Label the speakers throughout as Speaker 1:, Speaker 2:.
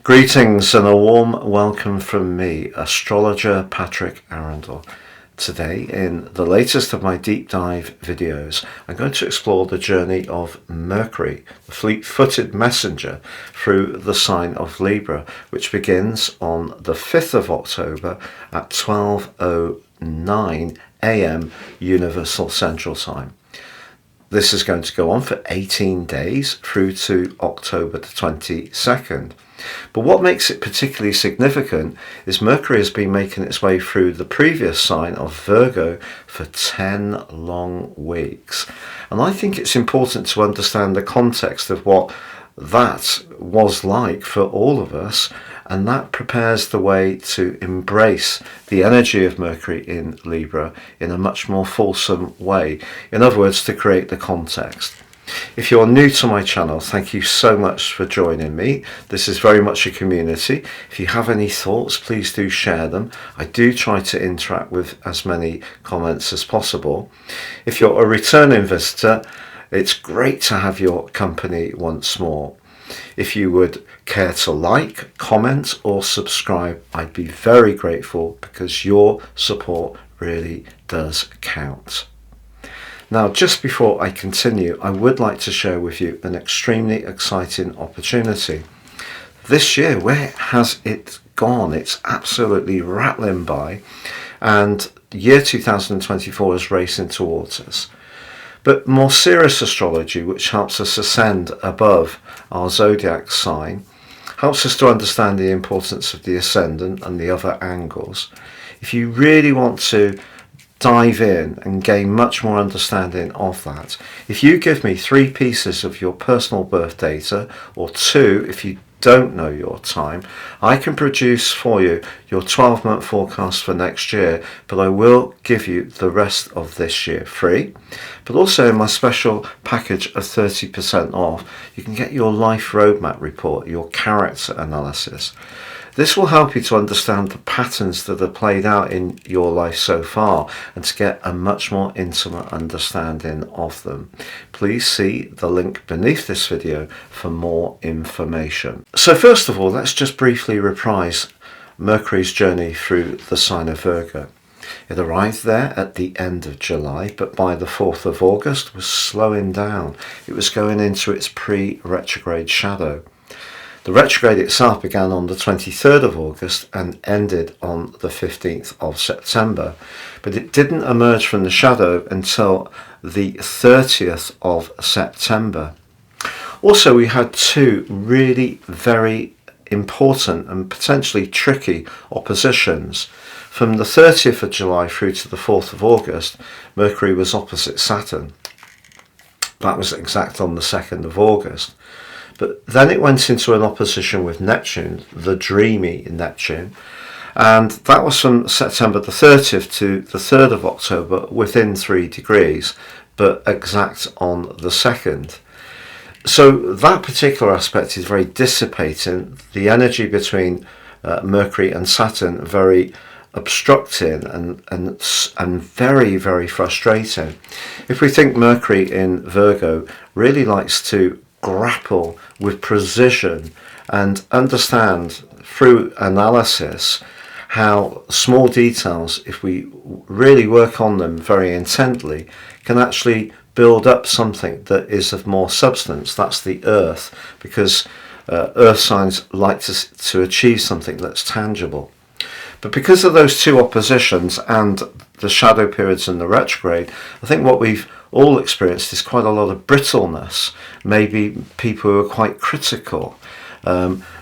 Speaker 1: Greetings and a warm welcome from me, astrologer Patrick Arundell. Today, in the latest of my deep dive videos, I'm going to explore the journey of Mercury, the fleet-footed messenger, through the sign of Libra, which begins on the 5th of October at 12:09 AM Universal Central Time. This is going to go on for 18 days through to October the 22nd. But what makes it particularly significant is Mercury has been making its way through the previous sign of Virgo for 10 long weeks. And I think it's important to understand the context of what that was like for all of us, and that prepares the way to embrace the energy of Mercury in Libra in a much more fulsome way. In other words, to create the context. If you're new to my channel, thank you so much for joining me. This is very much a community. If you have any thoughts, please do share them. I do try to interact with as many comments as possible. If you're a returning visitor, it's great to have your company once more. If you would care to like, comment or subscribe, I'd be very grateful because your support really does count. Now, just before I continue, I would like to share with you an extremely exciting opportunity. This year, where has it gone? It's absolutely rattling by, and year 2024 is racing towards us. But more serious astrology, which helps us ascend above our zodiac sign, helps us to understand the importance of the ascendant and the other angles. If you really want to dive in and gain much more understanding of that, if you give me 3 pieces of your personal birth data, or 2 if you don't know your time, I can produce for you your 12-month forecast for next year, but I will give you the rest of this year free. But also in my special package of 30% off, you can get your life roadmap report, your character analysis. This will help you to understand the patterns that are played out in your life so far and to get a much more intimate understanding of them. Please see the link beneath this video for more information. So first of all, let's just briefly reprise Mercury's journey through the sign of Virgo. It arrived there at the end of July, but by the 4th of August was slowing down. It was going into its pre-retrograde shadow. The retrograde itself began on the 23rd of August and ended on the 15th of September, but it didn't emerge from the shadow until the 30th of September. Also, we had 2 really very important and potentially tricky oppositions. From the 30th of July through to the 4th of August, Mercury was opposite Saturn. That was exact on the 2nd of August. But then it went into an opposition with Neptune, the dreamy Neptune, and that was from September the 30th to the 3rd of October, within 3 degrees, but exact on the 2nd. So that particular aspect is very dissipating. The energy between Mercury and Saturn very obstructing and very, very frustrating. If we think Mercury in Virgo really likes to grapple with precision and understand through analysis how small details, if we really work on them very intently, can actually build up something that is of more substance. That's the earth, because earth signs like to achieve something that's tangible. But because of those 2 oppositions and the shadow periods and the retrograde, I think what we've all experienced is quite a lot of brittleness. Maybe people who are quite critical,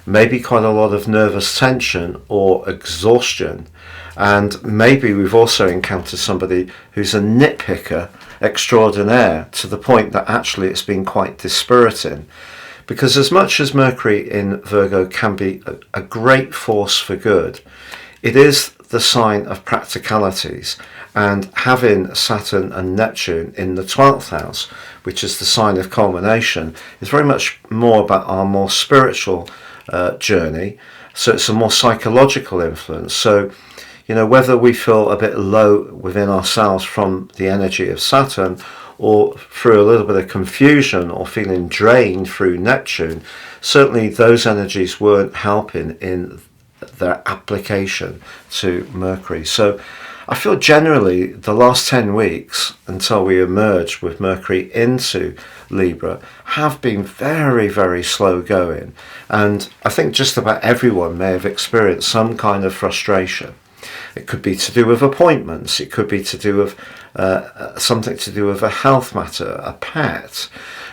Speaker 1: maybe quite a lot of nervous tension or exhaustion, and maybe we've also encountered somebody who's a nitpicker extraordinaire to the point that actually it's been quite dispiriting. Because as much as Mercury in Virgo can be a great force for good, it is the sign of practicalities, and having Saturn and Neptune in the 12th house, which is the sign of culmination, is very much more about our more spiritual journey. So it's a more psychological influence. So, you know, whether we feel a bit low within ourselves from the energy of Saturn, or through a little bit of confusion or feeling drained through Neptune, certainly those energies weren't helping in their application to Mercury. So I feel generally the last 10 weeks until we emerge with Mercury into Libra have been very, very slow going. And I think just about everyone may have experienced some kind of frustration. It could be to do with appointments. It could be to do with something to do with a health matter, a pet.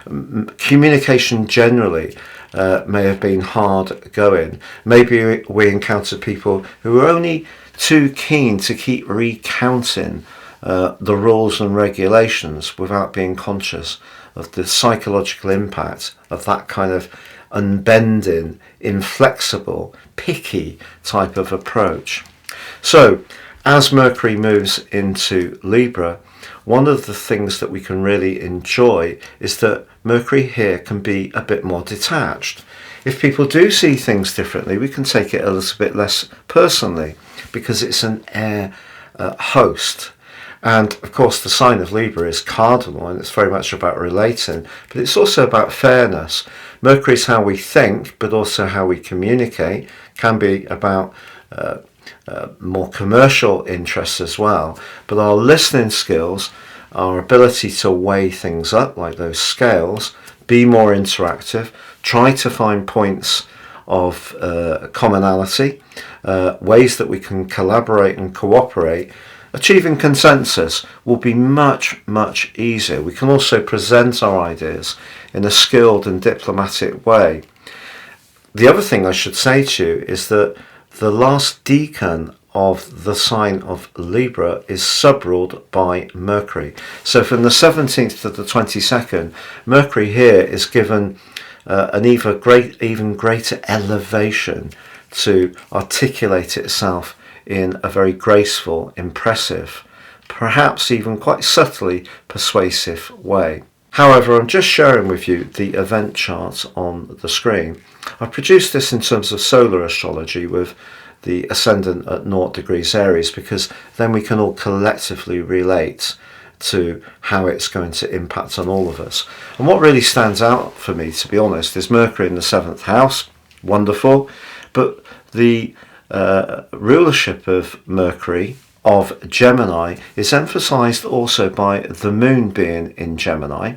Speaker 1: Communication generally may have been hard going. Maybe we encountered people who were only too keen to keep recounting the rules and regulations without being conscious of the psychological impact of that kind of unbending, inflexible, picky type of approach. So, as Mercury moves into Libra, one of the things that we can really enjoy is that Mercury here can be a bit more detached. If people do see things differently, we can take it a little bit less personally because it's an air host. And of course the sign of Libra is cardinal and it's very much about relating, but it's also about fairness. Mercury is how we think, but also how we communicate, can be about more commercial interests as well. But our listening skills, our ability to weigh things up like those scales, be more interactive, try to find points of commonality, ways that we can collaborate and cooperate, achieving consensus will be much, much easier. We can also present our ideas in a skilled and diplomatic way. The other thing I should say to you is that the last decan of the sign of Libra is subruled by Mercury. So from the 17th to the 22nd, Mercury here is given an even greater elevation to articulate itself in a very graceful, impressive, perhaps even quite subtly persuasive way. However, I'm just sharing with you the event chart on the screen. I've produced this in terms of solar astrology with the ascendant at 0 degrees Aries, because then we can all collectively relate to how it's going to impact on all of us. And what really stands out for me, to be honest, is Mercury in the 7th house. Wonderful. But the rulership of Mercury of Gemini is emphasized also by the moon being in Gemini.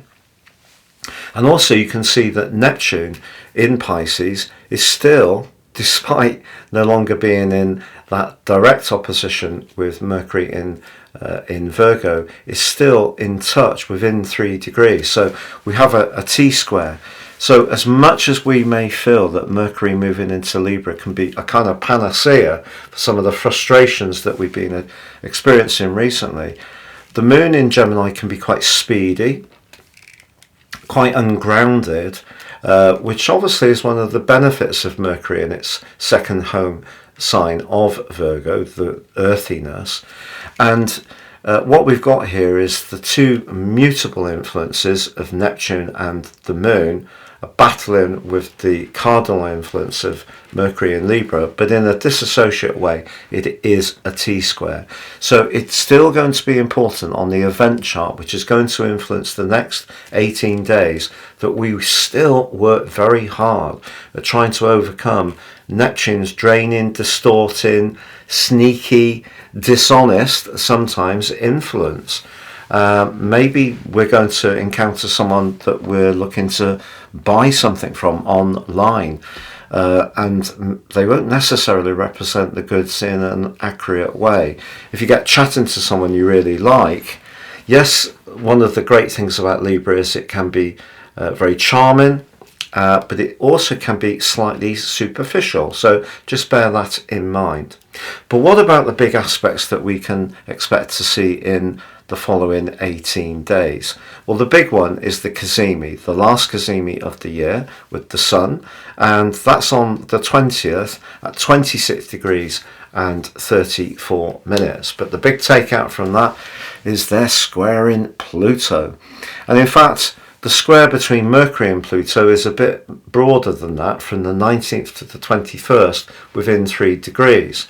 Speaker 1: And also you can see that Neptune in Pisces is still, despite no longer being in that direct opposition with Mercury in Virgo, is still in touch within 3 degrees. So we have a T-square. So as much as we may feel that Mercury moving into Libra can be a kind of panacea for some of the frustrations that we've been experiencing recently, the moon in Gemini can be quite speedy, quite ungrounded, which obviously is one of the benefits of Mercury in its second home sign of Virgo, the earthiness. And what we've got here is the two mutable influences of Neptune and the moon battling with the cardinal influence of Mercury in Libra, but in a disassociate way. It is a T-square. So it's still going to be important on the event chart, which is going to influence the next 18 days, that we still work very hard at trying to overcome Neptune's draining, distorting, sneaky, dishonest, sometimes, influence. Maybe we're going to encounter someone that we're looking to buy something from online, and they won't necessarily represent the goods in an accurate way. If you get chatting to someone you really like, yes, one of the great things about Libra is it can be very charming, but it also can be slightly superficial, so just bear that in mind. But what about the big aspects that we can expect to see in the following 18 days? Well, the big one is the cazimi, the last cazimi of the year with the sun, and that's on the 20th at 26 degrees and 34 minutes. But the big takeout from that is they're squaring Pluto. And in fact, the square between Mercury and Pluto is a bit broader than that, from the 19th to the 21st, within 3 degrees.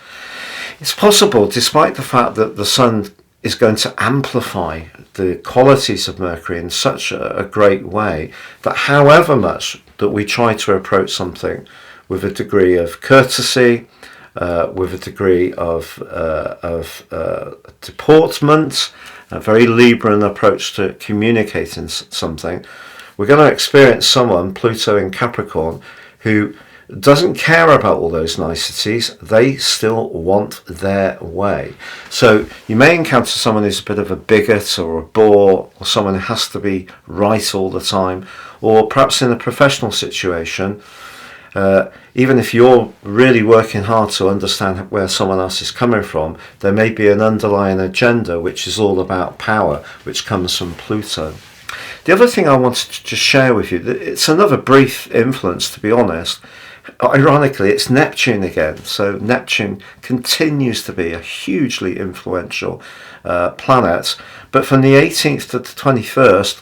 Speaker 1: It's possible, despite the fact that the sun is going to amplify the qualities of Mercury in such a great way that however much that we try to approach something with a degree of courtesy, with a degree of deportment, a very Libran approach to communicating something, we're going to experience someone, Pluto in Capricorn, who doesn't care about all those niceties. They still want their way. So you may encounter someone who's a bit of a bigot or a bore, or someone who has to be right all the time, or perhaps in a professional situation, even if you're really working hard to understand where someone else is coming from, there may be an underlying agenda which is all about power, which comes from Pluto. The other thing I wanted to just share with you, it's another brief influence, to be honest. Ironically, it's Neptune again. So Neptune continues to be a hugely influential planet. But from the 18th to the 21st,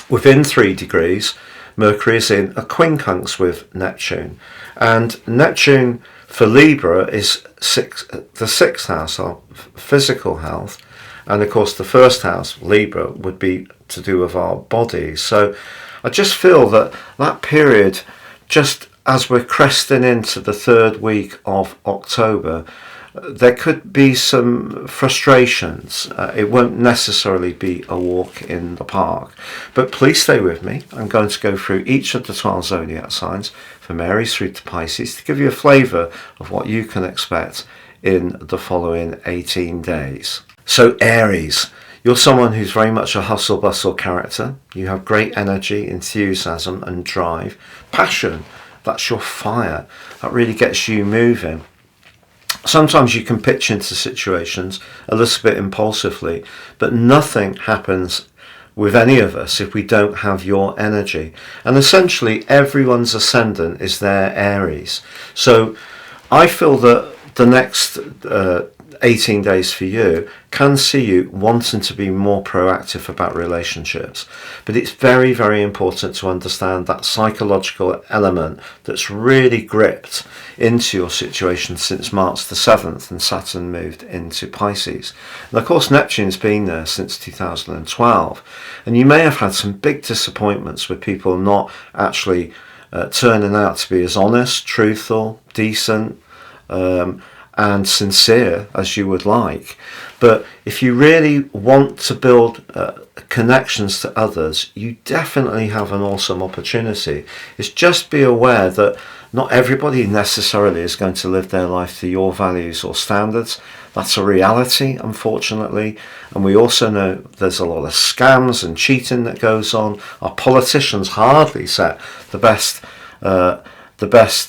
Speaker 1: within 3 degrees, Mercury is in a quincunx with Neptune. And Neptune for Libra is the 6th house of physical health. And of course, the 1st house, Libra, would be to do with our bodies. So I just feel that that period, just as we're cresting into the 3rd week of October, there could be some frustrations. It won't necessarily be a walk in the park. But please stay with me. I'm going to go through each of the 12 zodiac signs, from Aries through to Pisces, to give you a flavour of what you can expect in the following 18 days. So Aries, you're someone who's very much a hustle-bustle character. You have great energy, enthusiasm and drive. Passion, that's your fire. That really gets you moving. Sometimes you can pitch into situations a little bit impulsively, but nothing happens with any of us if we don't have your energy. And essentially everyone's ascendant is their Aries. So I feel that the next 18 days for you can see you wanting to be more proactive about relationships, but it's very, very important to understand that psychological element that's really gripped into your situation since March the 7th and Saturn moved into Pisces. And of course Neptune's been there since 2012, and you may have had some big disappointments with people not actually turning out to be as honest, truthful, decent, and sincere as you would like. But if you really want to build connections to others, you definitely have an awesome opportunity. It's just be aware that not everybody necessarily is going to live their life to your values or standards. That's a reality, unfortunately. And we also know there's a lot of scams and cheating that goes on. Our politicians hardly set the best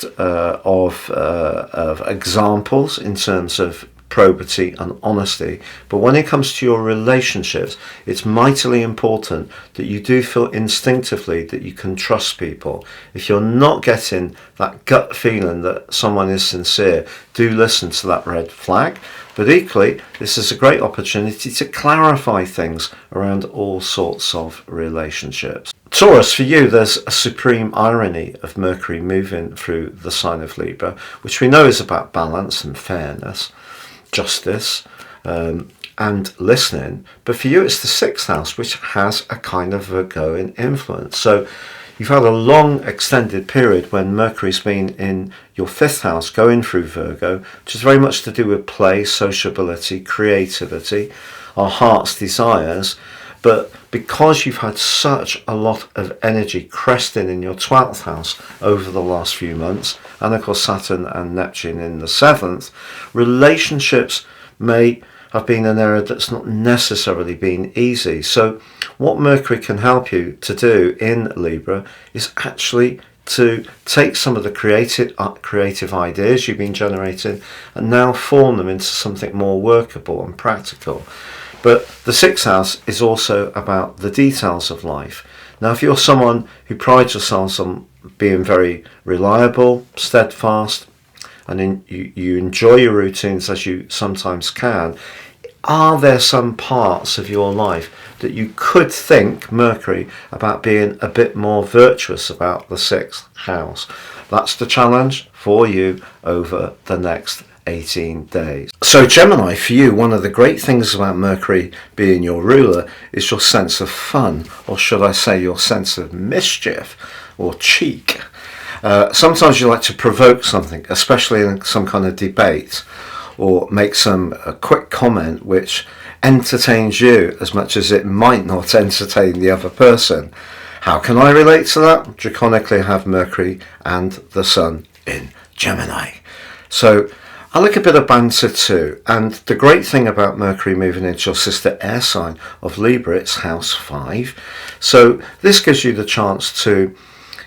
Speaker 1: of examples in terms of probity and honesty. But when it comes to your relationships, it's mightily important that you do feel instinctively that you can trust people. If you're not getting that gut feeling that someone is sincere, do listen to that red flag. But equally, this is a great opportunity to clarify things around all sorts of relationships. Taurus, for you, there's a supreme irony of Mercury moving through the sign of Libra, which we know is about balance and fairness, justice, and listening. But for you, it's the 6th house, which has a kind of Virgoan influence. So you've had a long extended period when Mercury's been in your 5th house going through Virgo, which is very much to do with play, sociability, creativity, our heart's desires. But because you've had such a lot of energy cresting in your 12th house over the last few months, and of course Saturn and Neptune in the 7th, relationships may have been an area that's not necessarily been easy. So what Mercury can help you to do in Libra is actually to take some of the creative ideas you've been generating and now form them into something more workable and practical. But the 6th house is also about the details of life. Now, if you're someone who prides yourself on being very reliable, steadfast, and you enjoy your routines as you sometimes can, are there some parts of your life that you could think, Mercury, about being a bit more virtuous about the 6th house? That's the challenge for you over the next 18 days. So Gemini, for you, one of the great things about Mercury being your ruler is your sense of fun, or should I say your sense of mischief or cheek. Sometimes you like to provoke something, especially in some kind of debate, or make a quick comment which entertains you as much as it might not entertain the other person. How can I relate to that? Draconically, I have Mercury and the Sun in Gemini. So I like a bit of banter too. And the great thing about Mercury moving into your sister air sign of Libra, it's house 5. So this gives you the chance to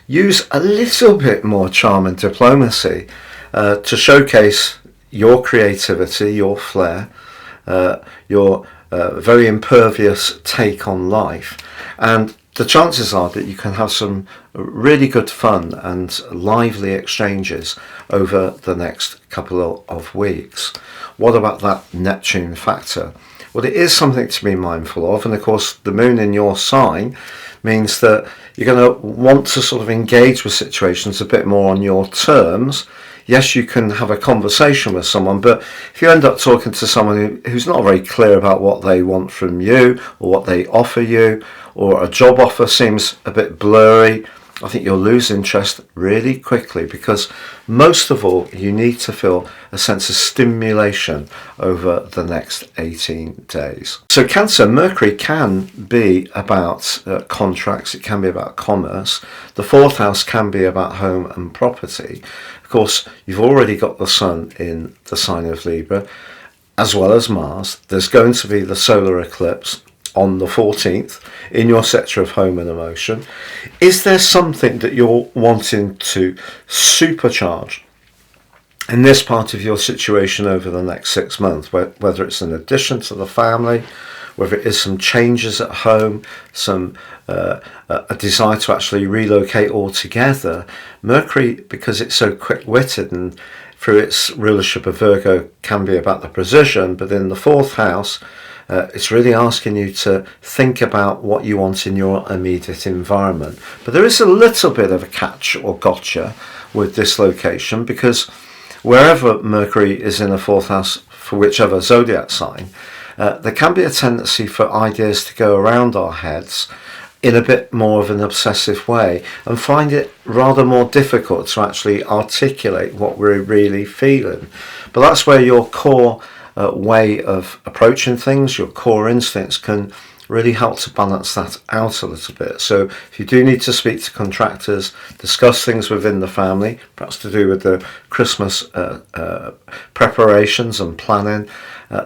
Speaker 1: use a little bit more charm and diplomacy to showcase your creativity, your flair, your very impervious take on life. And the chances are that you can have some really good fun and lively exchanges over the next couple of weeks. What about that Neptune factor? Well, it is something to be mindful of, and of course the moon in your sign means that you're going to want to sort of engage with situations a bit more on your terms. Yes, you can have a conversation with someone, but if you end up talking to someone who's not very clear about what they want from you or what they offer you, or a job offer seems a bit blurry, I think you'll lose interest really quickly, because most of all, you need to feel a sense of stimulation over the next 18 days. So Cancer, Mercury can be about contracts, it can be about commerce. The 4th house can be about home and property. Of course, you've already got the Sun in the sign of Libra, as well as Mars. There's going to be the solar eclipse on the 14th in your sector of home and emotion. Is there something that you're wanting to supercharge in this part of your situation over the next 6 months, whether it's an addition to the family, whether it is some changes at home, a desire to actually relocate altogether? Mercury, because it's so quick-witted and through its rulership of Virgo, can be about the precision, but in the 4th house, it's really asking you to think about what you want in your immediate environment. But there is a little bit of a catch or gotcha with this location, because wherever Mercury is in a 4th house for whichever zodiac sign, there can be a tendency for ideas to go around our heads in a bit more of an obsessive way and find it rather more difficult to actually articulate what we're really feeling. But that's where your core way of approaching things, your core instincts, can really help to balance that out a little bit. So if you do need to speak to contractors, discuss things within the family, perhaps to do with the Christmas preparations and planning,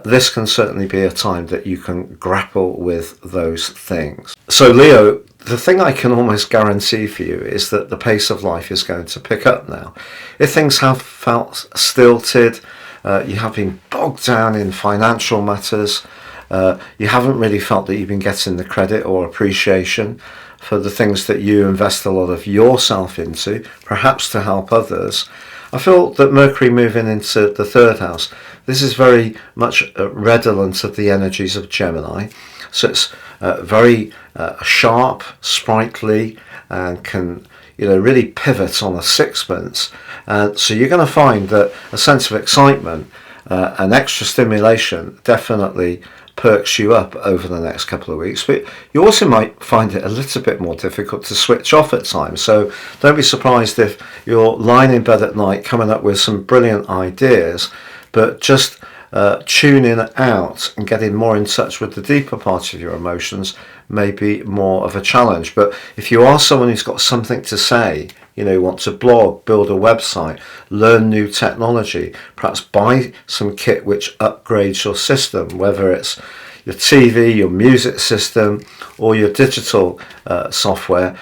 Speaker 1: this can certainly be a time that you can grapple with those things. So Leo, the thing I can almost guarantee for you is that the pace of life is going to pick up now. If things have felt stilted, you have been bogged down in financial matters, you haven't really felt that you've been getting the credit or appreciation for the things that you invest a lot of yourself into, perhaps to help others. I feel that Mercury moving into the 3rd house, this is very much redolent of the energies of Gemini. So it's very sharp, sprightly, and can really pivot on a sixpence. So you're going to find that a sense of excitement and extra stimulation definitely perks you up over the next couple of weeks, but you also might find it a little bit more difficult to switch off at times. So don't be surprised if you're lying in bed at night coming up with some brilliant ideas, but just tuning out and getting more in touch with the deeper parts of your emotions may be more of a challenge. But if you are someone who's got something to say, want to blog, build a website, learn new technology, perhaps buy some kit which upgrades your system, whether it's your TV, your music system, or your digital software,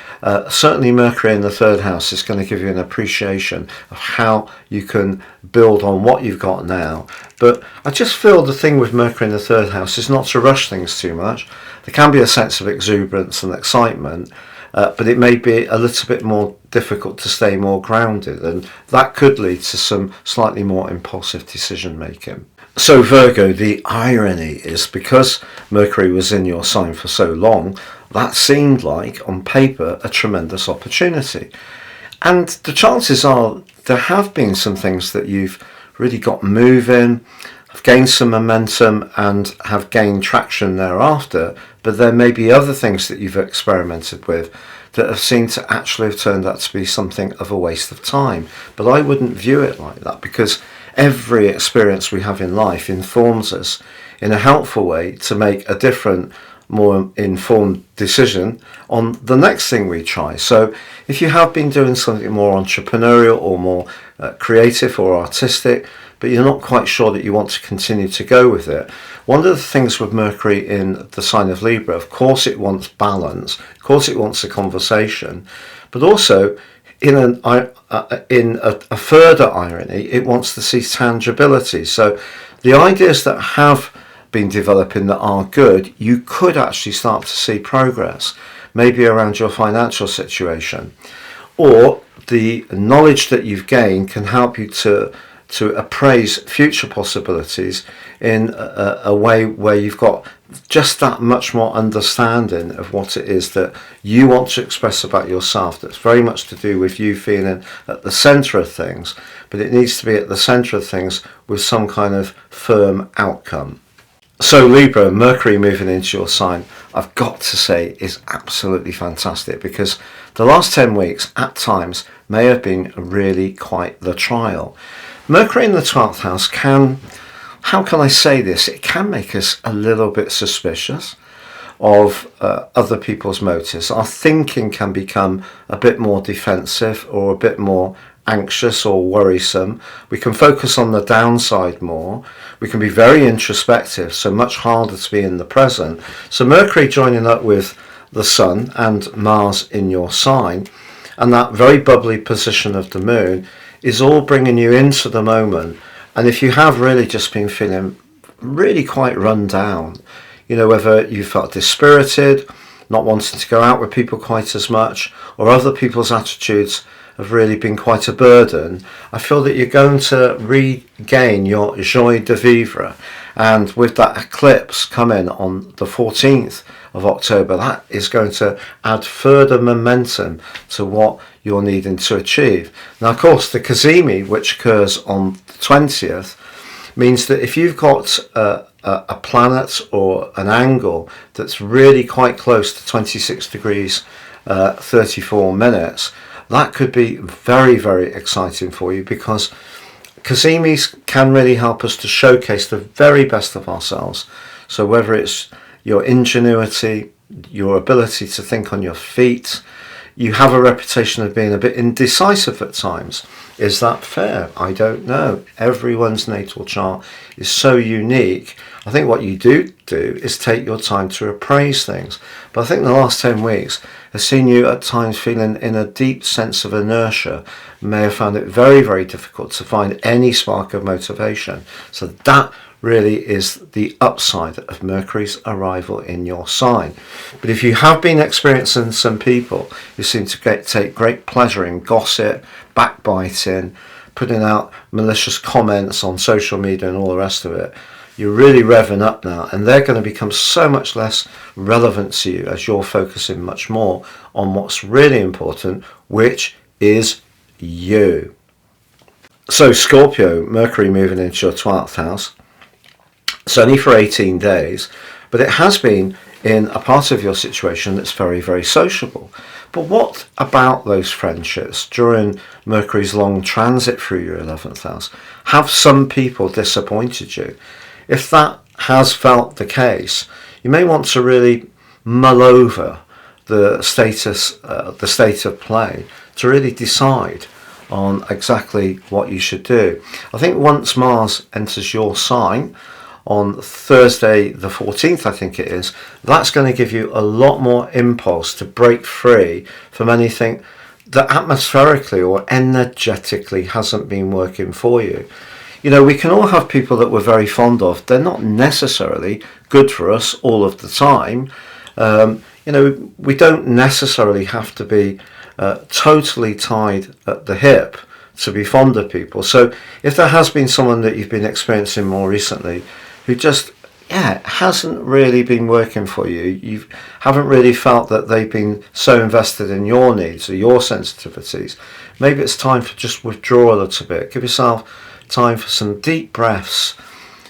Speaker 1: certainly Mercury in the 3rd house is going to give you an appreciation of how you can build on what you've got now. But I just feel the thing with Mercury in the 3rd house is not to rush things too much. There can be a sense of exuberance and excitement, but it may be a little bit more difficult to stay more grounded, and that could lead to some slightly more impulsive decision making. So Virgo, the irony is, because Mercury was in your sign for so long, that seemed like, on paper, a tremendous opportunity. And the chances are there have been some things that you've really got moving, have gained some momentum and have gained traction thereafter, but there may be other things that you've experimented with that have seemed to actually have turned out to be something of a waste of time. But I wouldn't view it like that, because every experience we have in life informs us in a helpful way to make a different, more informed decision on the next thing we try. So if you have been doing something more entrepreneurial or more creative or artistic, but you're not quite sure that you want to continue to go with it, one of the things with Mercury in the sign of Libra, of course it wants balance, of course it wants a conversation, but also in a further irony, it wants to see tangibility. So the ideas that have been developing that are good, you could actually start to see progress, maybe around your financial situation, or the knowledge that you've gained can help you to appraise future possibilities in a way where you've got just that much more understanding of what it is that you want to express about yourself. That's very much to do with you feeling at the centre of things, but it needs to be at the centre of things with some kind of firm outcome. So Libra, Mercury moving into your sign, I've got to say is absolutely fantastic, because the last 10 weeks at times may have been really quite the trial. Mercury in the 12th house can, how can I say this, it can make us a little bit suspicious of other people's motives. Our thinking can become a bit more defensive or a bit more anxious or worrisome. We can focus on the downside more. We can be very introspective, so much harder to be in the present. So Mercury joining up with the Sun and Mars in your sign, and that very bubbly position of the Moon, is all bringing you into the moment. And if you have really just been feeling really quite run down, you know, whether you felt dispirited, not wanting to go out with people quite as much, or other people's attitudes have really been quite a burden, I feel that you're going to regain your joie de vivre. And with that eclipse coming on the 14th of October, that is going to add further momentum to what you're needing to achieve. Now, of course, the cazimi, which occurs on the 20th, means that if you've got a planet or an angle that's really quite close to 26 degrees 34 minutes, that could be very, very exciting for you, because cazimis can really help us to showcase the very best of ourselves. So whether it's your ingenuity, your ability to think on your feet, you have a reputation of being a bit indecisive at times. Is that fair? I don't know. Everyone's natal chart is so unique. I think what you do is take your time to appraise things. But I think the last 10 weeks has seen you at times feeling in a deep sense of inertia. You may have found it very, very difficult to find any spark of motivation. So that really is the upside of Mercury's arrival in your sign. But if you have been experiencing some people who seem to take great pleasure in gossip, backbiting, putting out malicious comments on social media and all the rest of it, you're really revving up now, and they're going to become so much less relevant to you as you're focusing much more on what's really important, which is you. So Scorpio, Mercury moving into your 12th house. It's only for 18 days, but it has been in a part of your situation that's very, very sociable. But what about those friendships during Mercury's long transit through your 11th house? Have some people disappointed you? If that has felt the case, you may want to really mull over the state of play to really decide on exactly what you should do. I think once Mars enters your sign on Thursday the 14th, I think it is, that's going to give you a lot more impulse to break free from anything that atmospherically or energetically hasn't been working for you. You know, we can all have people that we're very fond of. They're not necessarily good for us all of the time. You know, we don't necessarily have to be totally tied at the hip to be fond of people. So if there has been someone that you've been experiencing more recently who just, hasn't really been working for you, you haven't really felt that they've been so invested in your needs or your sensitivities, maybe it's time for just withdraw a little bit. Give yourself time for some deep breaths,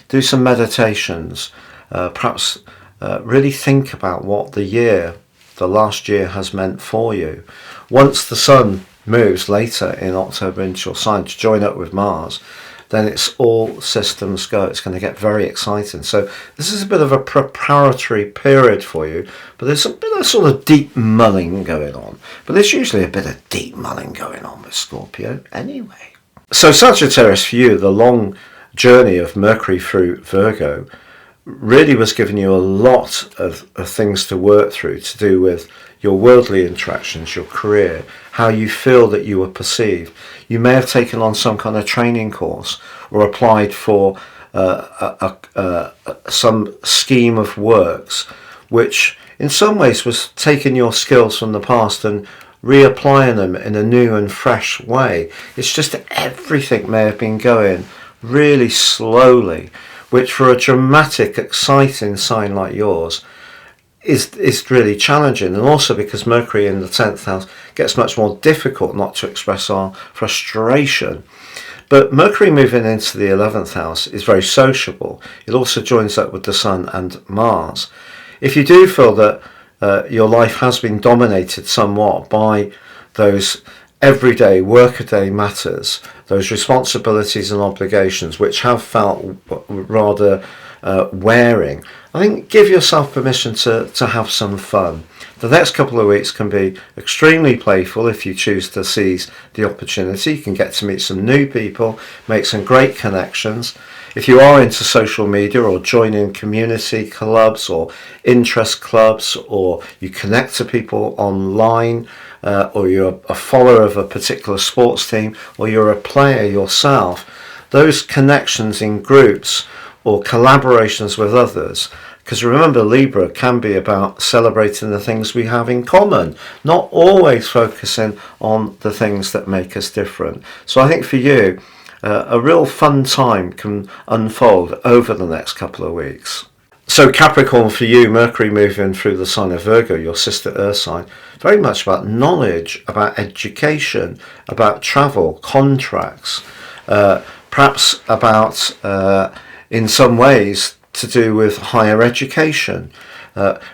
Speaker 1: do some meditations, perhaps really think about what the last year has meant for you. Once the Sun moves later in October into your sign to join up with Mars, then it's all systems go. It's going to get very exciting. So this is a bit of a preparatory period for you, but there's a bit of sort of deep mulling going on. But there's usually a bit of deep mulling going on with Scorpio anyway. So Sagittarius, for you, the long journey of Mercury through Virgo really was giving you a lot of things to work through to do with your worldly interactions, your career, how you feel that you were perceived. You may have taken on some kind of training course or applied for some scheme of works, which in some ways was taking your skills from the past and reapplying them in a new and fresh way. It's just that everything may have been going really slowly, which for a dramatic, exciting sign like yours is really challenging. And also because Mercury in the 10th house gets much more difficult not to express our frustration. But Mercury moving into the 11th house is very sociable. It also joins up with the Sun and Mars. If you do feel that your life has been dominated somewhat by those everyday workaday matters, those responsibilities and obligations which have felt rather wearing, I think give yourself permission to have some fun. The next couple of weeks can be extremely playful if you choose to seize the opportunity. You can get to meet some new people, make some great connections. If you are into social media or join in community clubs or interest clubs, or you connect to people online, or you're a follower of a particular sports team, or you're a player yourself, those connections in groups or collaborations with others, because remember, Libra can be about celebrating the things we have in common, not always focusing on the things that make us different. So I think for you, a real fun time can unfold over the next couple of weeks. So Capricorn, for you, Mercury moving through the sign of Virgo, your sister Earth sign, very much about knowledge, about education, about travel, contracts, perhaps about, in some ways, to do with higher education.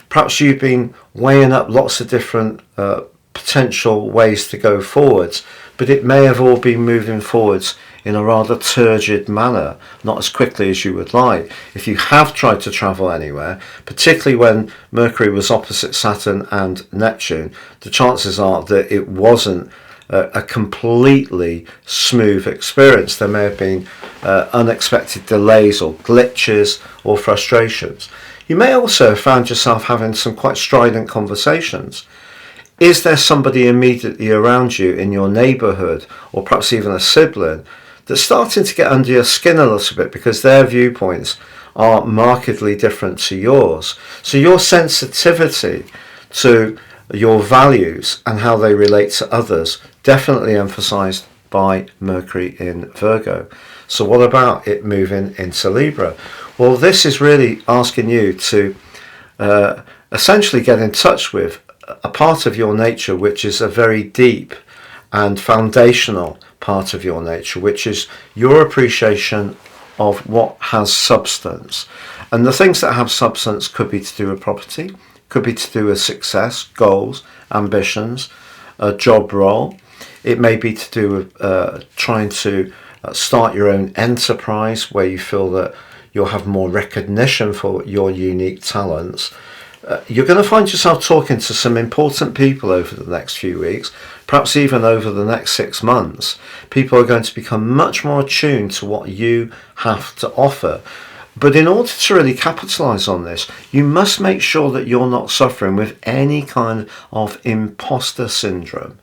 Speaker 1: Perhaps you've been weighing up lots of different potential ways to go forwards, but it may have all been moving forwards in a rather turgid manner, not as quickly as you would like. If you have tried to travel anywhere, particularly when Mercury was opposite Saturn and Neptune, the chances are that it wasn't a completely smooth experience. There may have been unexpected delays or glitches or frustrations. You may also have found yourself having some quite strident conversations. Is there somebody immediately around you in your neighbourhood, or perhaps even a sibling, that's starting to get under your skin a little bit because their viewpoints are markedly different to yours? So your sensitivity to your values and how they relate to others, definitely emphasized by Mercury in Virgo. So what about it moving into Libra? Well, this is really asking you to essentially get in touch with a part of your nature which is a very deep and foundational part of your nature, which is your appreciation of what has substance. And the things that have substance could be to do with property, could be to do with success, goals, ambitions, a job role. It may be to do with trying to start your own enterprise where you feel that you'll have more recognition for your unique talents. You're going to find yourself talking to some important people over the next few weeks, perhaps even over the next 6 months. People are going to become much more attuned to what you have to offer. But in order to really capitalize on this, you must make sure that you're not suffering with any kind of imposter syndrome.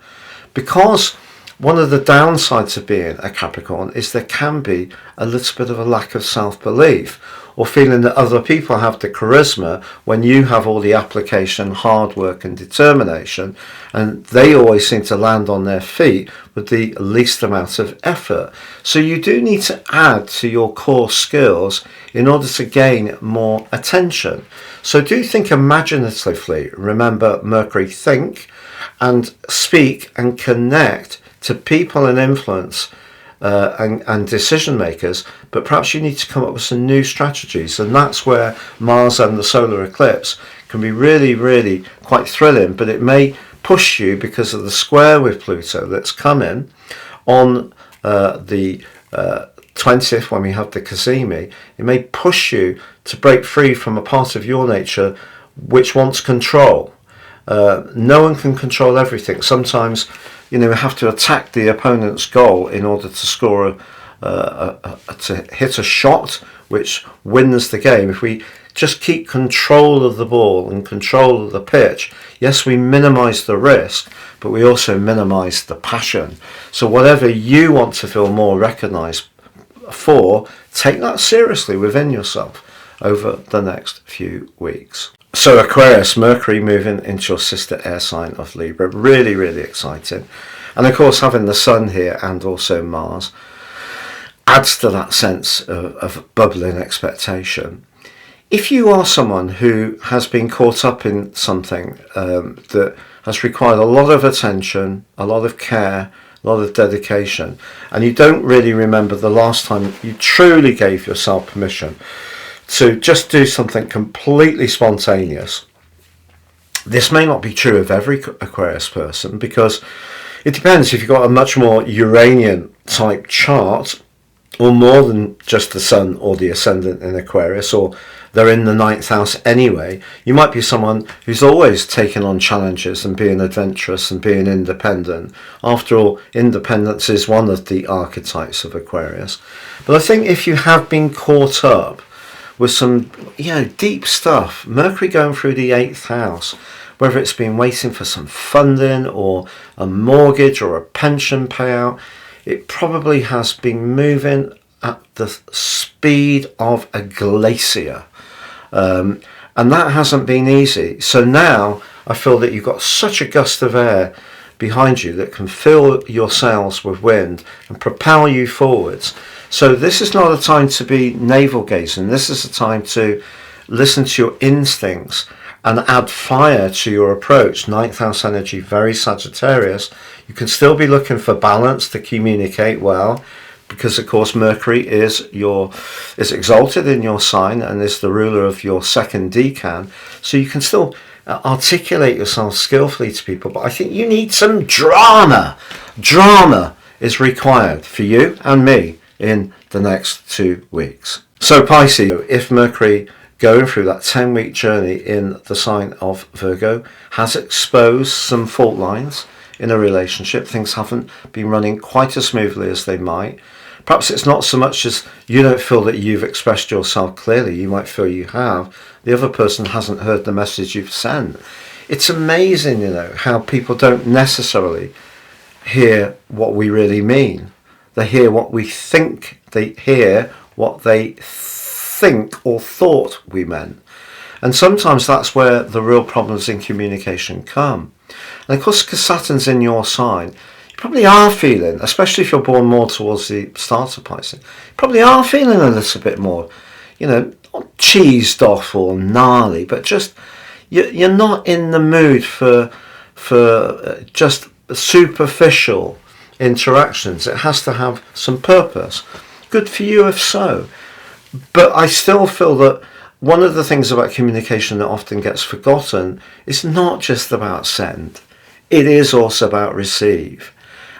Speaker 1: Because one of the downsides of being a Capricorn is there can be a little bit of a lack of self-belief, or feeling that other people have the charisma when you have all the application, hard work and determination, and they always seem to land on their feet with the least amount of effort. So you do need to add to your core skills in order to gain more attention. So do think imaginatively. Remember, Mercury, think and speak and connect to people and influence and decision makers, but perhaps you need to come up with some new strategies. And that's where Mars and the solar eclipse can be really, really quite thrilling, but it may push you because of the square with Pluto that's coming on the 20th, when we have the Cazimi. It may push you to break free from a part of your nature which wants control. No one can control everything. Sometimes, you know, we have to attack the opponent's goal in order to score to hit a shot which wins the game. If we just keep control of the ball and control of the pitch, yes, we minimize the risk, but we also minimize the passion. So whatever you want to feel more recognized for, take that seriously within yourself over the next few weeks. So Aquarius, Mercury moving into your sister air sign of Libra, really, really exciting. And of course, having the Sun here and also Mars adds to that sense of bubbling expectation. If you are someone who has been caught up in something that has required a lot of attention, a lot of care, a lot of dedication, and you don't really remember the last time you truly gave yourself permission to just do something completely spontaneous, this may not be true of every Aquarius person, because it depends if you've got a much more Uranian type chart, or more than just the Sun or the Ascendant in Aquarius, or they're in the 9th house anyway. You might be someone who's always taken on challenges and being adventurous and being independent. After all, independence is one of the archetypes of Aquarius. But I think if you have been caught up with some, you know, deep stuff, Mercury going through the 8th house, whether it's been waiting for some funding or a mortgage or a pension payout, it probably has been moving at the speed of a glacier. And that hasn't been easy. So now I feel that you've got such a gust of air behind you that can fill your sails with wind and propel you forwards. So this is not a time to be navel gazing. This is a time to listen to your instincts and add fire to your approach. 9th house energy, very Sagittarius. You can still be looking for balance to communicate well, because of course Mercury is exalted in your sign and is the ruler of your second decan. So you can still articulate yourself skillfully to people, but I think you need some drama. Drama is required for you and me in the next 2 weeks. So Pisces, if Mercury going through that 10-week journey in the sign of Virgo has exposed some fault lines in a relationship, things haven't been running quite as smoothly as they might. Perhaps it's not so much as you don't feel that you've expressed yourself clearly. You might feel you have. The other person hasn't heard the message you've sent. It's amazing, you know, how people don't necessarily hear what we really mean. They hear what we think. They hear what they think or thought we meant. And sometimes that's where the real problems in communication come. And of course, because Saturn's in your sign, you probably are feeling, especially if you're born more towards the start of Pisces, you probably are feeling a little bit more, you know, not cheesed off or gnarly, but just you're not in the mood for just superficial interactions. It has to have some purpose. Good for you if so. But I still feel that one of the things about communication that often gets forgotten is not just about send. It is also about receive.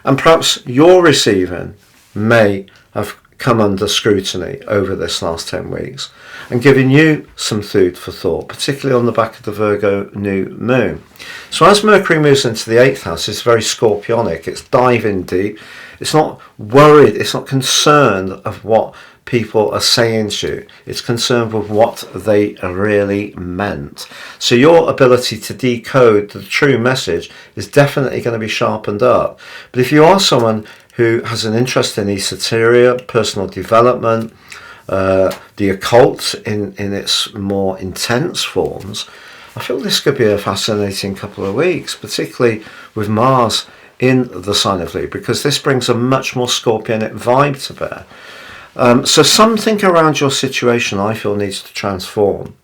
Speaker 1: And perhaps your receiving may have come under scrutiny over this last 10 weeks and given you some food for thought, particularly on the back of the Virgo new moon. So as Mercury moves into the 8th house, it's very scorpionic. It's diving deep. It's not worried. It's not concerned of what people are saying to you. It's concerned with what they really meant. So your ability to decode the true message is definitely going to be sharpened up. But if you are someone who has an interest in esoteria, personal development, the occult in its more intense forms, I feel this could be a fascinating couple of weeks, particularly with Mars in the sign of Libra, because this brings a much more scorpionic vibe to bear. So something around your situation I feel needs to transform.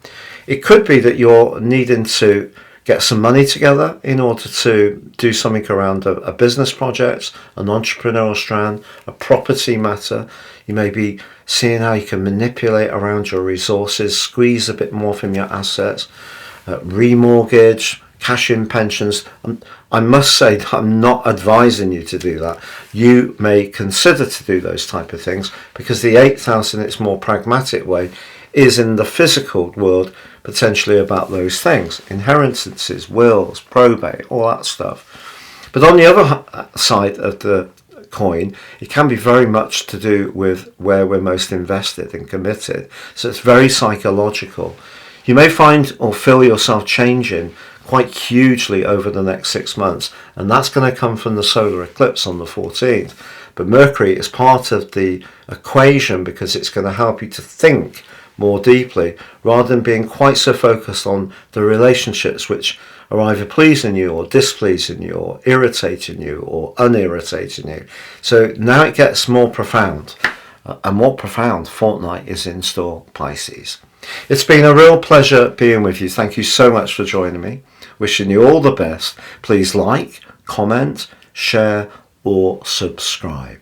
Speaker 1: It could be that you're needing to get some money together in order to do something around a business project, an entrepreneurial strand, a property matter. You may be seeing how you can manipulate around your resources, squeeze a bit more from your assets, remortgage, cash in pensions. I must say that I'm not advising you to do that. You may consider to do those type of things, because the 8th house in its more pragmatic way is in the physical world potentially about those things: inheritances, wills, probate, all that stuff. But on the other side of the coin, it can be very much to do with where we're most invested and committed. So it's very psychological. You may find or feel yourself changing quite hugely over the next 6 months, and that's going to come from the solar eclipse on the 14th. But Mercury is part of the equation because it's going to help you to think more deeply, rather than being quite so focused on the relationships which are either pleasing you or displeasing you or irritating you or unirritating you. So now it gets more profound. A more profound fortnight is in store, Pisces. It's been a real pleasure being with you. Thank you so much for joining me. Wishing you all the best. Please like, comment, share or subscribe.